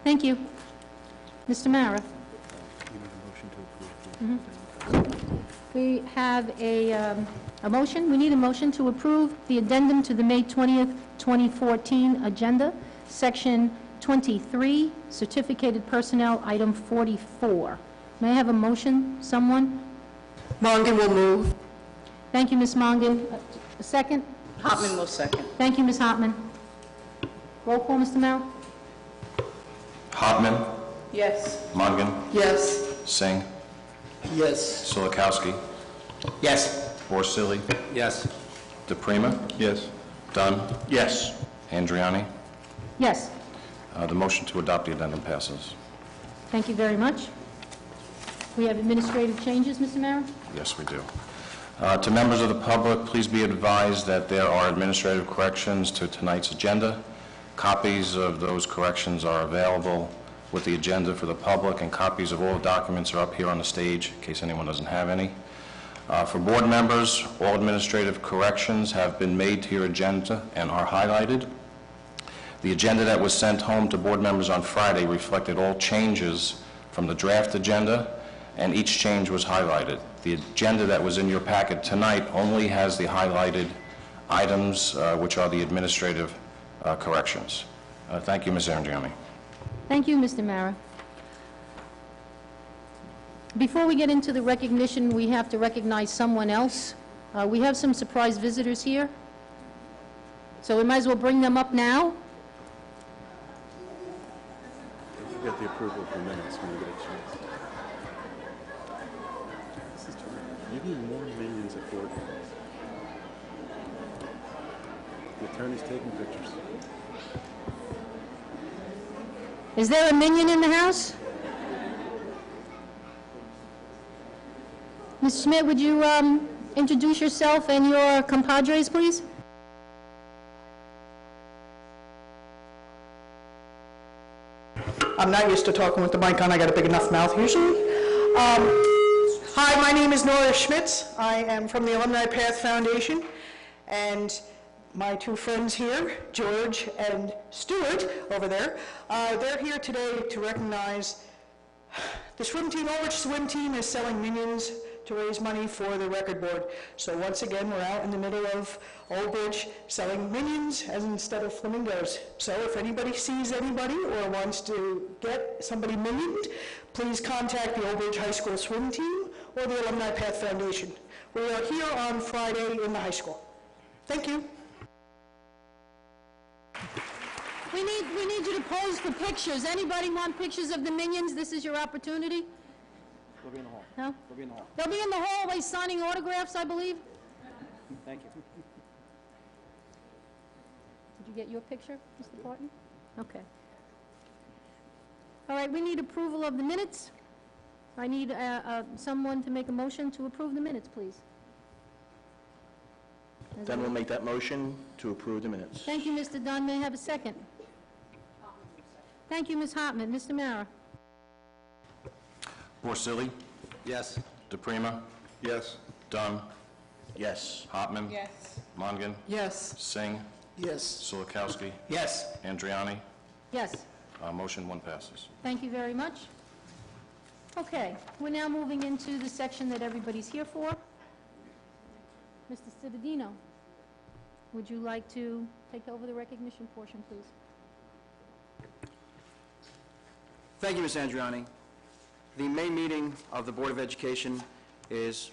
Thank you. Mr. Mara. We have a motion. We need a motion to approve the addendum to the May 20th, 2014 agenda, Section 23, Certificated Personnel, Item 44. May I have a motion? Someone? Mongan will move. Thank you, Ms. Mongan. A second? Hartman will second. Thank you, Ms. Hartman. Roll call, Mr. Merrill. Hartman, Yes. Mongan, Yes. Singh, Yes. Silikowski, Yes. Borsili, Yes. DePrima, Yes. Dunn, Yes. Andriani. Yes. The motion to adopt the addendum passes. Thank you very much. We have administrative changes, Mr. Merrill. Yes, we do. To members of the public, please be advised that there are administrative corrections to tonight's agenda. Copies of those corrections are available with the agenda for the public, and copies of all documents are up here on the stage in case anyone doesn't have any. For board members, all administrative corrections have been made to your agenda and are highlighted. The agenda that was sent home to board members on Friday reflected all changes from the draft agenda, and each change was highlighted. The agenda that was in your packet tonight only has the highlighted items, which are the administrative corrections. Thank you, Ms. Andriani. Thank you, Mr. Mara. Before we get into the recognition, we have to recognize someone else. We have some surprise visitors here, so we might as well bring them up now. If you get the approval for minutes when you get a chance. This is terrific. You need more minions at board meetings. The attorney's taking pictures. Is there a minion in the house? Ms. Schmidt, would you introduce yourself and your compadres, please? I'm not used to talking with the mic on. I got a big enough mouth usually. Hi, my name is Nora Schmitz. I am from the Alumni Path Foundation, and my two friends here, George and Stuart over there, they're here today to recognize the swim team. Old Bridge Swim Team is selling minions to raise money for the record board. So once again, we're out in the middle of Old Bridge selling minions as instead of flamingos. So if anybody sees anybody or wants to get somebody minioned, please contact the Old Bridge High School Swim Team or the Alumni Path Foundation. We are here on Friday in the high school. Thank you. We need you to pose for pictures. Anybody want pictures of the minions? This is your opportunity. They'll be in the hall. No? They'll be in the hall. They'll be in the hallway signing autographs, I believe. Thank you. Did you get your picture, Mr. Barton? Okay. All right, we need approval of the minutes. I need someone to make a motion to approve the minutes, please. Then we'll make that motion to approve the minutes. Thank you, Mr. Dunn. May I have a second? Thank you, Ms. Hartman. Mr. Mara. Borsili, Yes. DePrima, Yes. Dunn, Yes. Hartman, Yes. Mongan, Yes. Singh, Yes. Silikowski, Yes. Andriani. Yes. Motion one passes. Thank you very much. Okay, we're now moving into the section that everybody's here for. Mr. Cividino, would you like to take over the recognition portion, please? Thank you, Ms. Andriani. The main meeting of the Board of Education is,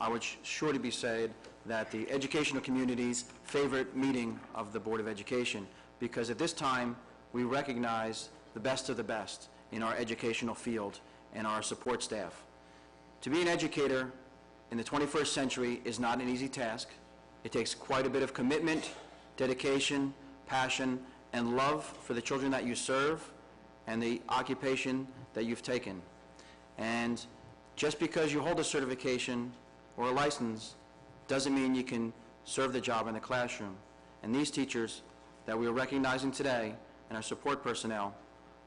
I would surely be said, that the educational community's favorite meeting of the Board of Education, because at this time, we recognize the best of the best in our educational field and our support staff. To be an educator in the 21st century is not an easy task. It takes quite a bit of commitment, dedication, passion, and love for the children that you serve and the occupation that you've taken. And just because you hold a certification or a license doesn't mean you can serve the job in the classroom. And these teachers that we are recognizing today and our support personnel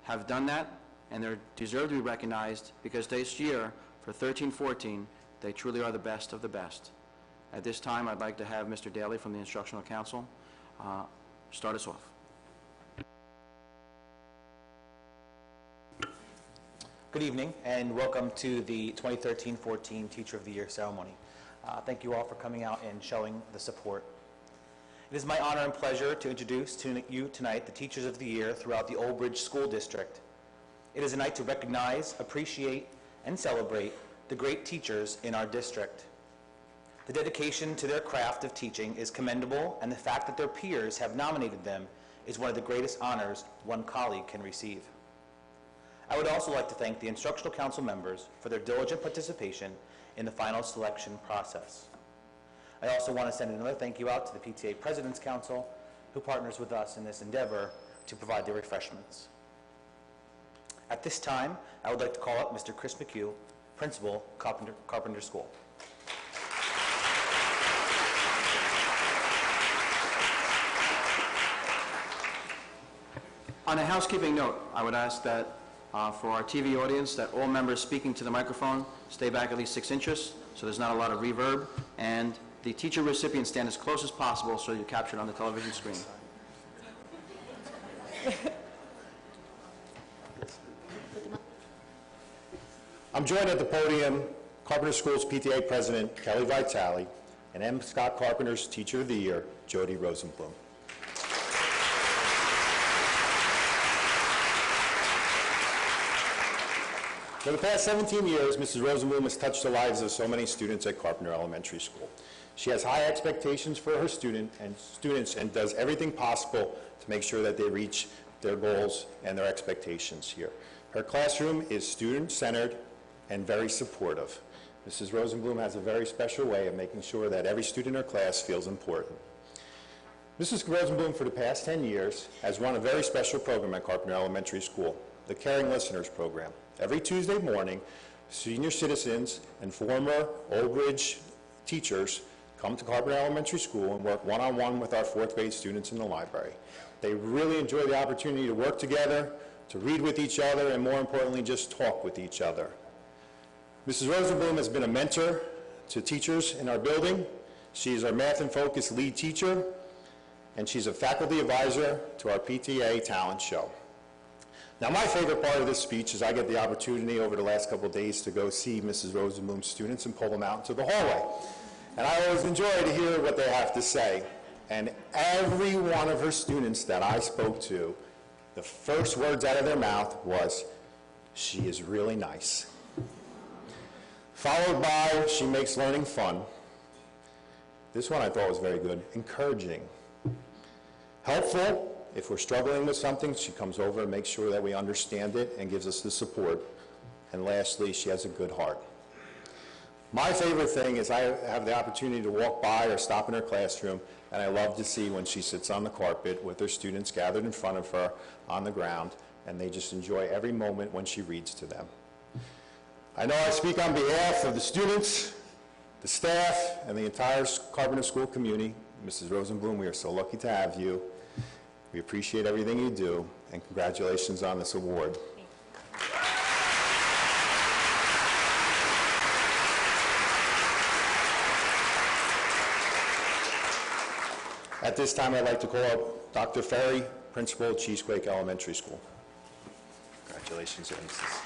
have done that, and they deserve to be recognized because this year, for 13-14, they truly are the best of the best. At this time, I'd like to have Mr. Daly from the Instructional Council start us off. Good evening, and welcome to the 2013-14 Teacher of the Year ceremony. Thank you all for coming out and showing the support. It is my honor and pleasure to introduce to you tonight the Teachers of the Year throughout the Old Bridge School District. It is a night to recognize, appreciate, and celebrate the great teachers in our district. The dedication to their craft of teaching is commendable, and the fact that their peers have nominated them is one of the greatest honors one colleague can receive. I would also like to thank the Instructional Council members for their diligent participation in the final selection process. I also want to send another thank you out to the PTA President's Council, who partners with us in this endeavor to provide the refreshments. At this time, I would like to call up Mr. Chris McHugh, Principal, Carpenter School. On a housekeeping note, I would ask that for our TV audience, that all members speaking to the microphone stay back at least 6 inches so there's not a lot of reverb, and the teacher recipient stand as close as possible so you capture it on the television screen. I'm joined at the podium, Carpenter School's PTA President, Kelly Vitale, and M. Scott Carpenter's Teacher of the Year, Jody Rosenblum. For the past 17 years, Mrs. Rosenblum has touched the lives of so many students at Carpenter Elementary School. She has high expectations for her students and does everything possible to make sure that they reach their goals and their expectations here. Her classroom is student-centered and very supportive. Mrs. Rosenblum has a very special way of making sure that every student in her class feels important. Mrs. Rosenblum, for the past 10 years, has run a very special program at Carpenter Elementary School, the Caring Listeners Program. Every Tuesday morning, senior citizens and former Old Bridge teachers come to Carpenter Elementary School and work one-on-one with our 4th grade students in the library. They really enjoy the opportunity to work together, to read with each other, and more importantly, just talk with each other. Mrs. Rosenblum has been a mentor to teachers in our building. She is our math and focus lead teacher, and she's a faculty advisor to our PTA talent show. Now, my favorite part of this speech is I get the opportunity over the last couple of days to go see Mrs. Rosenblum's students and pull them out into the hallway. And I always enjoy to hear what they have to say. And every one of her students that I spoke to, the first words out of their mouth was, "She is really nice." Followed by, "She makes learning fun." This one I thought was very good. "Encouraging." "Helpful. If we're struggling with something, she comes over and makes sure that we understand it and gives us the support." And lastly, "She has a good heart." My favorite thing is I have the opportunity to walk by or stop in her classroom, and I love to see when she sits on the carpet with her students gathered in front of her on the ground, and they just enjoy every moment when she reads to them. I know I speak on behalf of the students, the staff, and the entire Carpenter School community. Mrs. Rosenblum, we are so lucky to have you. We appreciate everything you do, and congratulations on this award. At this time, I'd like to call up Dr. Ferry, Principal of Cheesequake Elementary School. Congratulations, Mrs.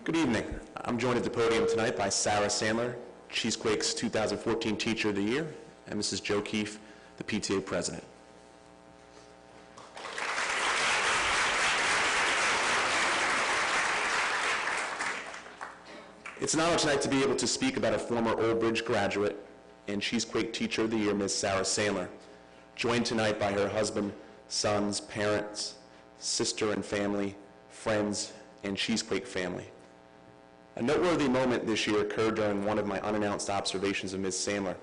Good evening. I'm joined at the podium tonight by Sarah Sandler, Cheesequake's 2014 Teacher of the Year, and Mrs. Jo Keefe, the PTA President. It's an honor tonight to be able to speak about a former Old Bridge graduate and Cheesequake Teacher of the Year, Ms. Sarah Sandler, joined tonight by her husband, sons, parents, sister and family, friends, and Cheesequake family. A noteworthy moment this year occurred during one of my unannounced observations of Ms. Sandler.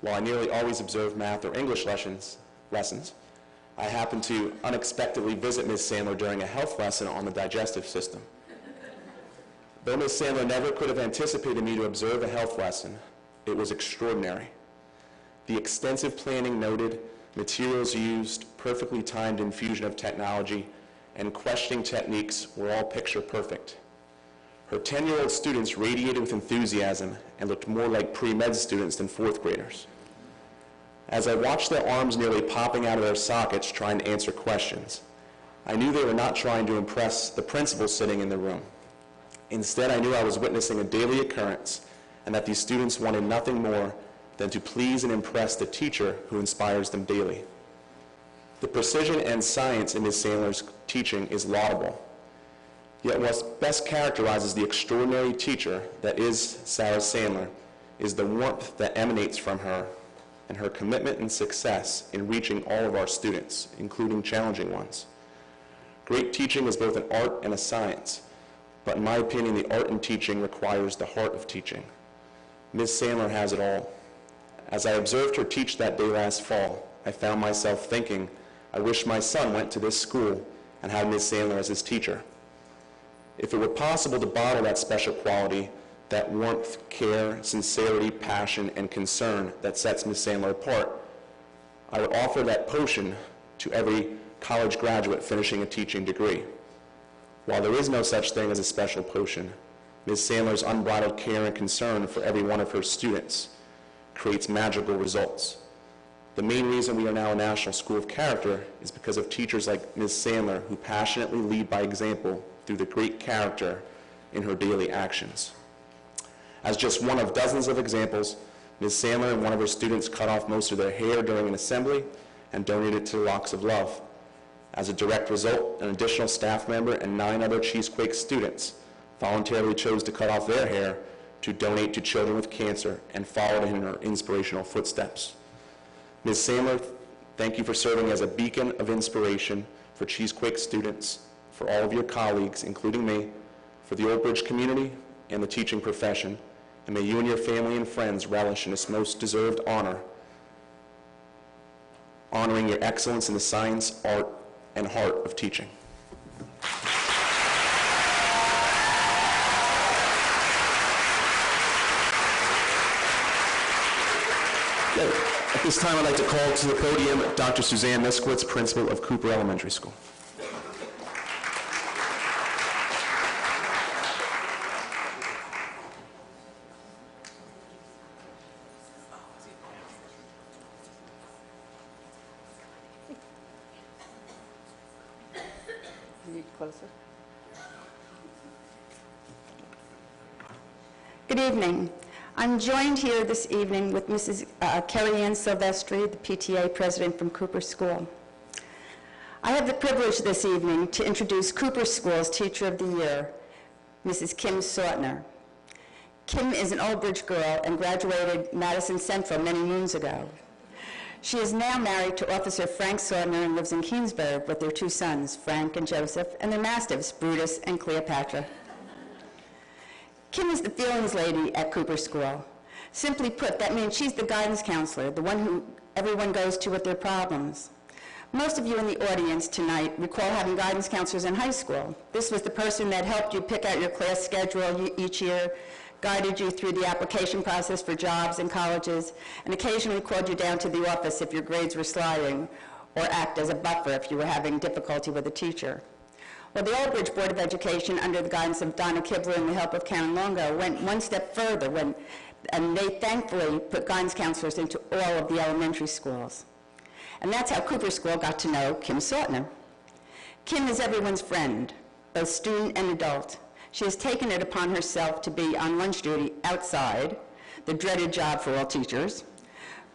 While I nearly always observe math or English lessons, I happened to unexpectedly visit Ms. Sandler during a health lesson on the digestive system. Though Ms. Sandler never could have anticipated me to observe a health lesson, it was extraordinary. The extensive planning noted, materials used, perfectly timed infusion of technology, and questioning techniques were all picture perfect. Her 10-year-old students radiated with enthusiasm and looked more like pre-med students than fourth graders. As I watched their arms nearly popping out of their sockets trying to answer questions, I knew they were not trying to impress the principal sitting in the room. Instead, I knew I was witnessing a daily occurrence and that these students wanted nothing more than to please and impress the teacher who inspires them daily. The precision and science in Ms. Sandler's teaching is laudable. Yet what best characterizes the extraordinary teacher that is Sarah Sandler is the warmth that emanates from her and her commitment and success in reaching all of our students, including challenging ones. Great teaching is both an art and a science, but in my opinion, the art in teaching requires the heart of teaching. Ms. Sandler has it all. As I observed her teach that day last fall, I found myself thinking, I wish my son went to this school and had Ms. Sandler as his teacher. If it were possible to bottle that special quality, that warmth, care, sincerity, passion, and concern that sets Ms. Sandler apart, I would offer that potion to every college graduate finishing a teaching degree. While there is no such thing as a special potion, Ms. Sandler's unbridled care and concern for every one of her students creates magical results. The main reason we are now a National School of Character is because of teachers like Ms. Sandler who passionately lead by example through the great character in her daily actions. As just one of dozens of examples, Ms. Sandler and one of her students cut off most of their hair during an assembly and donated it to the Locks of Love. As a direct result, an additional staff member and 9 other Cheesequake students voluntarily chose to cut off their hair to donate to children with cancer and followed in her inspirational footsteps. Ms. Sandler, thank you for serving as a beacon of inspiration for Cheesequake students, for all of your colleagues, including me, for the Old Bridge community and the teaching profession, and may you and your family and friends relish in this most deserved honor, honoring your excellence in the science, art, and heart of teaching. At this time, I'd like to call to the podium Dr. Suzanne Miskowitz, principal of Cooper Elementary School. Good evening. I'm joined here this evening with Mrs. Carrie Ann Silvestri, the PTA president from Cooper School. I have the privilege this evening to introduce Cooper School's Teacher of the Year, Mrs. Kim Sautner. Kim is an Old Bridge girl and graduated Madison Central many moons ago. She is now married to Officer Frank Sautner and lives in Keensburg with their 2 sons, Frank and Joseph, and their mastiffs, Brutus and Cleopatra. Kim is the feelings lady at Cooper School. Simply put, that means she's the guidance counselor, the one who everyone goes to with their problems. Most of you in the audience tonight recall having guidance counselors in high school. This was the person that helped you pick out your class schedule each year, guided you through the application process for jobs and colleges, and occasionally called you down to the office if your grades were sliding, or act as a buffer if you were having difficulty with a teacher. Well, the Old Bridge Board of Education, under the guidance of Donna Kibler and the help of Karen Longo, went one step further and they thankfully put guidance counselors into all of the elementary schools. And that's how Cooper School got to know Kim Sautner. Kim is everyone's friend, both student and adult. She has taken it upon herself to be on lunch duty outside, the dreaded job for all teachers.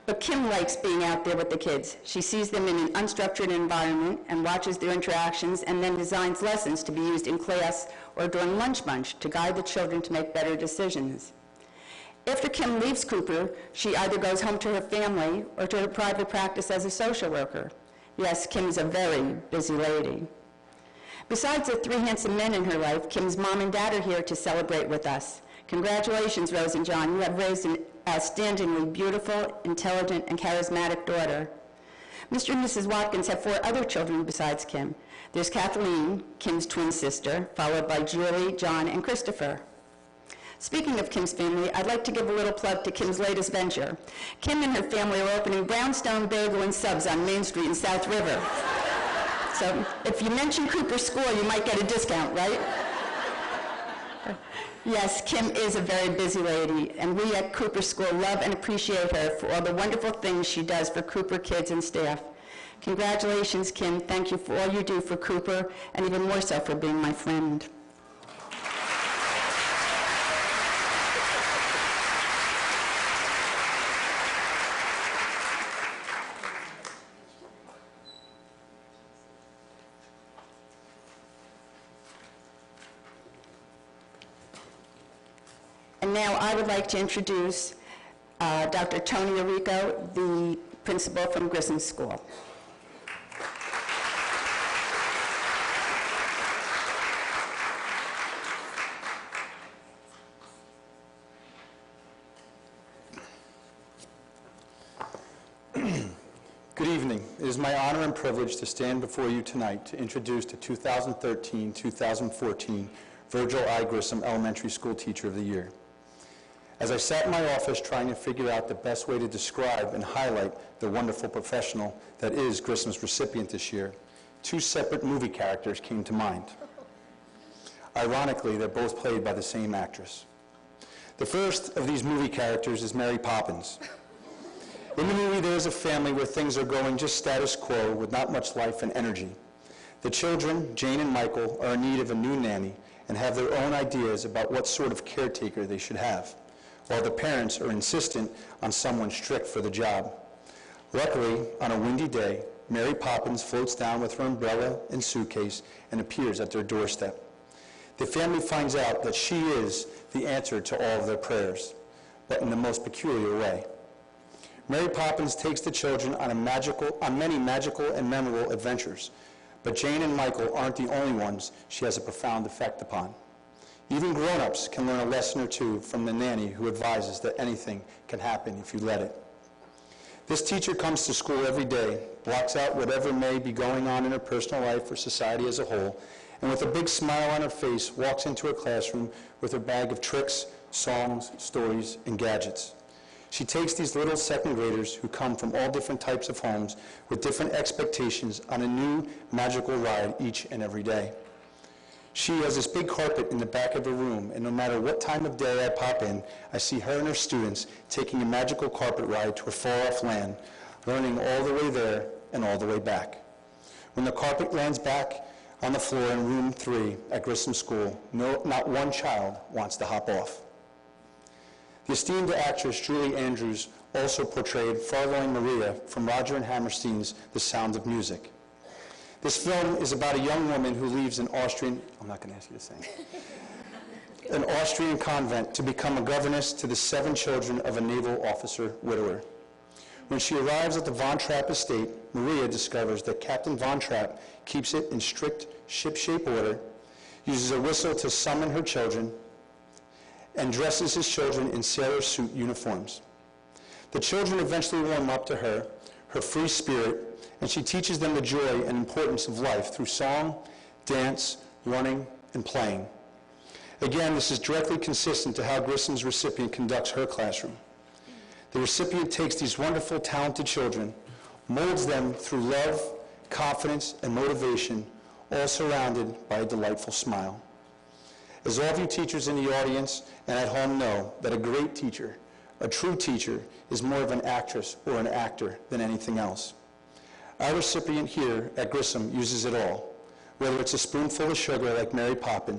But Kim likes being out there with the kids. She sees them in an unstructured environment and watches their interactions and then designs lessons to be used in class or during lunch bunch to guide the children to make better decisions. After Kim leaves Cooper, she either goes home to her family or to her private practice as a social worker. Yes, Kim is a very busy lady. Besides the 3 handsome men in her life, Kim's mom and dad are here to celebrate with us. Congratulations, Rose and John. You have raised an outstandingly beautiful, intelligent, and charismatic daughter. Mr. and Mrs. Watkins have 4 other children besides Kim. There's Kathleen, Kim's twin sister, followed by Julie, John, and Christopher. Speaking of Kim's family, I'd like to give a little plug to Kim's latest venture. Kim and her family are opening Brownstone Bagel and Subs on Main Street in South River. So if you mention Cooper School, you might get a discount, right? Yes, Kim is a very busy lady, and we at Cooper School love and appreciate her for all the wonderful things she does for Cooper kids and staff. Congratulations, Kim. Thank you for all you do for Cooper, and even more so for being my friend. And now I would like to introduce Dr. Tony Arrico, the principal from Grissom School. Good evening. It is my honor and privilege to stand before you tonight to introduce the 2013-2014 Virgil I. Grissom Elementary School Teacher of the Year. As I sat in my office trying to figure out the best way to describe and highlight the wonderful professional that is Grissom's recipient this year, two separate movie characters came to mind. Ironically, they're both played by the same actress. The first of these movie characters is Mary Poppins. In the movie, there is a family where things are going just status quo with not much life and energy. The children, Jane and Michael, are in need of a new nanny and have their own ideas about what sort of caretaker they should have, while the parents are insistent on someone strict for the job. Luckily, on a windy day, Mary Poppins floats down with her umbrella and suitcase and appears at their doorstep. The family finds out that she is the answer to all of their prayers, but in the most peculiar way. Mary Poppins takes the children on many magical and memorable adventures, but Jane and Michael aren't the only ones she has a profound effect upon. Even grown-ups can learn a lesson or two from the nanny who advises that anything can happen if you let it. This teacher comes to school every day, blocks out whatever may be going on in her personal life or society as a whole, and with a big smile on her face walks into her classroom with her bag of tricks, songs, stories, and gadgets. She takes these little second graders who come from all different types of homes with different expectations on a new magical ride each and every day. She has this big carpet in the back of her room, and no matter what time of day I pop in, I see her and her students taking a magical carpet ride to a far-off land, learning all the way there and all the way back. When the carpet lands back on the floor in room 3 at Grissom School, not one child wants to hop off. The esteemed actress Julie Andrews also portrayed Fraulein Maria from Roger and Hammerstein's The Sound of Music. This film is about a young woman who leaves an Austrian, I'm not going to ask you to sing, an Austrian convent to become a governess to the 7 children of a naval officer widower. When she arrives at the Von Trapp estate, Maria discovers that Captain Von Trapp keeps it in strict ship-shape order, uses a whistle to summon her children, and dresses his children in sailor suit uniforms. The children eventually warm up to her free spirit, and she teaches them the joy and importance of life through song, dance, running, and playing. Again, this is directly consistent to how Grissom's recipient conducts her classroom. The recipient takes these wonderful, talented children, molds them through love, confidence, and motivation, all surrounded by a delightful smile. As all of you teachers in the audience and at home know, that a great teacher, a true teacher, is more of an actress or an actor than anything else. Our recipient here at Grissom uses it all, whether it's a spoonful of sugar like Mary Poppins,